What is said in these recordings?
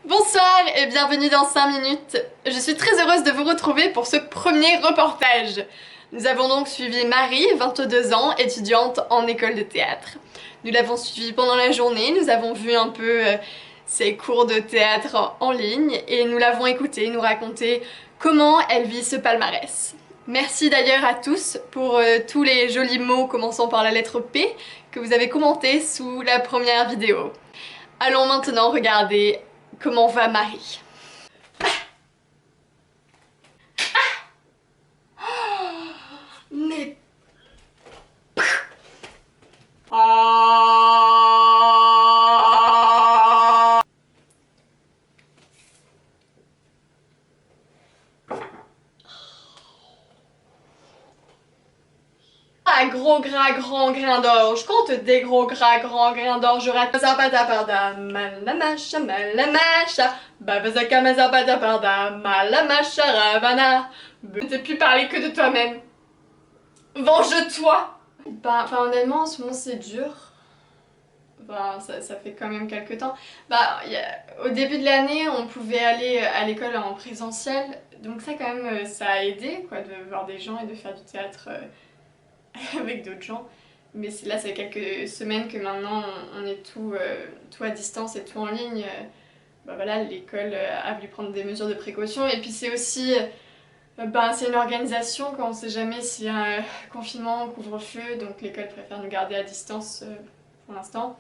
Bonsoir et bienvenue dans 5 minutes. Je suis très heureuse de vous retrouver pour ce premier reportage. Nous avons donc suivi Marie, 22 ans, étudiante en école de théâtre. Nous l'avons suivie pendant la journée, nous avons vu un peu ses cours de théâtre en ligne et nous l'avons écoutée nous raconter comment elle vit ce palmarès. Merci d'ailleurs à tous pour tous les jolis mots commençant par la lettre P que vous avez commentés sous la première vidéo. Allons maintenant regarder comment va Marie. Mais... gros gras grand grain d'orge, compte des gros gras grand grain d'orge, rate zapata malamacha malamacha, babazaka mazapata parda malamacha ravana. Ne t'ai plus parler que de toi-même. Venge-toi. Enfin honnêtement en ce moment c'est dur. Enfin, ça fait quand même quelques temps. Au début de l'année, on pouvait aller à l'école en présentiel, donc ça quand même, ça a aidé quoi, de voir des gens et de faire du théâtre avec d'autres gens. Mais là, ça fait quelques semaines que maintenant, on est tout à distance et tout en ligne. Voilà, l'école a voulu prendre des mesures de précaution. Et puis c'est aussi, c'est une organisation quand on sait jamais s'il y a un confinement, couvre-feu, donc l'école préfère nous garder à distance pour l'instant.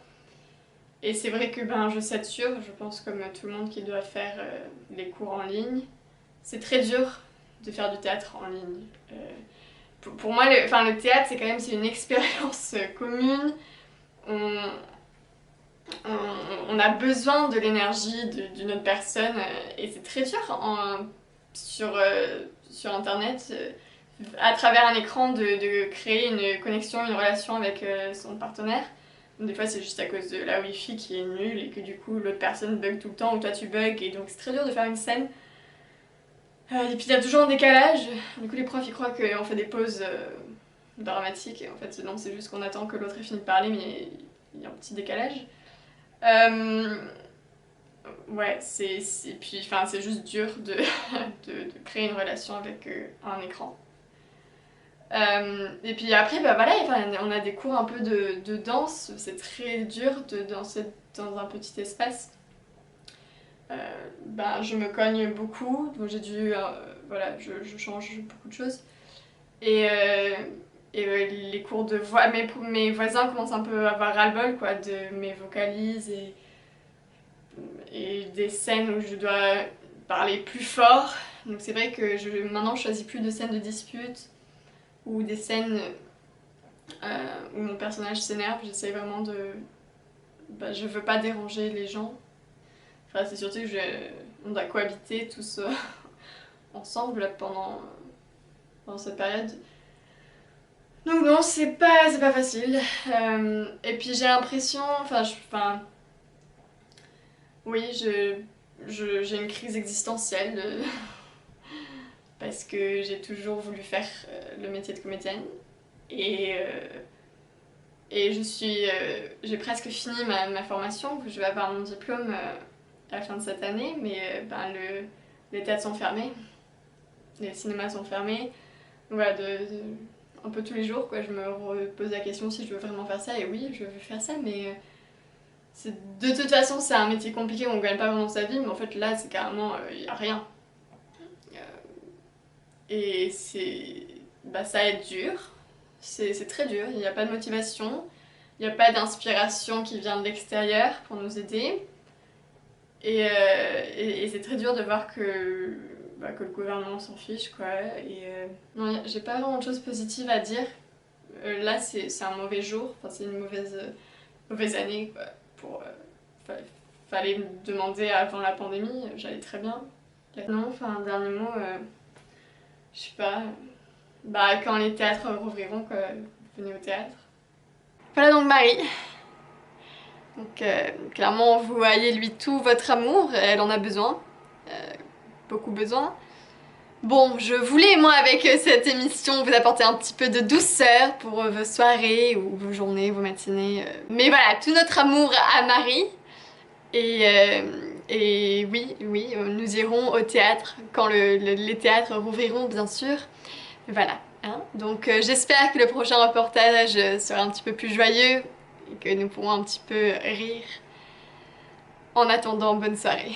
Et c'est vrai que je sature, je pense comme tout le monde qui doit faire les cours en ligne. C'est très dur de faire du théâtre en ligne. Pour moi, le théâtre, c'est quand même une expérience commune. On a besoin de l'énergie d'une autre personne et c'est très dur sur internet, à travers un écran, de créer une connexion, une relation avec son partenaire. Des fois c'est juste à cause de la wifi qui est nulle et que du coup l'autre personne bug tout le temps ou toi tu bugs et donc c'est très dur de faire une scène. Et puis il y a toujours un décalage, du coup les profs ils croient qu'on fait des pauses dramatiques et en fait non, c'est juste qu'on attend que l'autre ait fini de parler mais il y a un petit décalage. Ouais, c'est juste dur de créer une relation avec un écran. Et puis après, on a des cours un peu de danse, c'est très dur de danser dans un petit espace. Je me cogne beaucoup, donc j'ai dû, je change beaucoup de choses. Et les cours de voix, mes voisins commencent un peu à avoir ras-le-bol quoi, de mes vocalises et des scènes où je dois parler plus fort. Donc c'est vrai que maintenant je choisis plus de scènes de dispute ou des scènes où mon personnage s'énerve. J'essaie vraiment de... je veux pas déranger les gens. Enfin, c'est surtout que on doit cohabiter tous ensemble pendant cette période. Donc non, c'est pas facile. Et puis j'ai l'impression... oui, j'ai une crise existentielle parce que j'ai toujours voulu faire le métier de comédienne et j'ai presque fini ma formation, je vais avoir mon diplôme à la fin de cette année, mais les théâtres sont fermés, les cinémas sont fermés, donc voilà, un peu tous les jours quoi, je me repose la question si je veux vraiment faire ça, et oui, je veux faire ça, mais de toute façon c'est un métier compliqué où on gagne pas vraiment sa vie, mais en fait là c'est carrément, y a rien. Et ça va être dur, c'est très dur, il n'y a pas de motivation, il n'y a pas d'inspiration qui vient de l'extérieur pour nous aider. Et c'est très dur de voir que le gouvernement s'en fiche quoi. Non, j'ai pas vraiment de choses positives à dire. Là c'est un mauvais jour, c'est une mauvaise année quoi. Fallait me demander avant la pandémie, j'allais très bien. Non, un dernier mot, je sais pas, quand les théâtres rouvriront quoi, venez au théâtre. Voilà donc Marie. Donc clairement vous voyez lui tout votre amour, elle en a besoin, beaucoup besoin. Bon, je voulais moi avec cette émission vous apporter un petit peu de douceur pour vos soirées ou vos journées, vos matinées. Mais voilà, tout notre amour à Marie. Et Et oui, nous irons au théâtre quand les théâtres rouvriront, bien sûr. Voilà. Hein. Donc j'espère que le prochain reportage sera un petit peu plus joyeux et que nous pourrons un petit peu rire. En attendant, bonne soirée.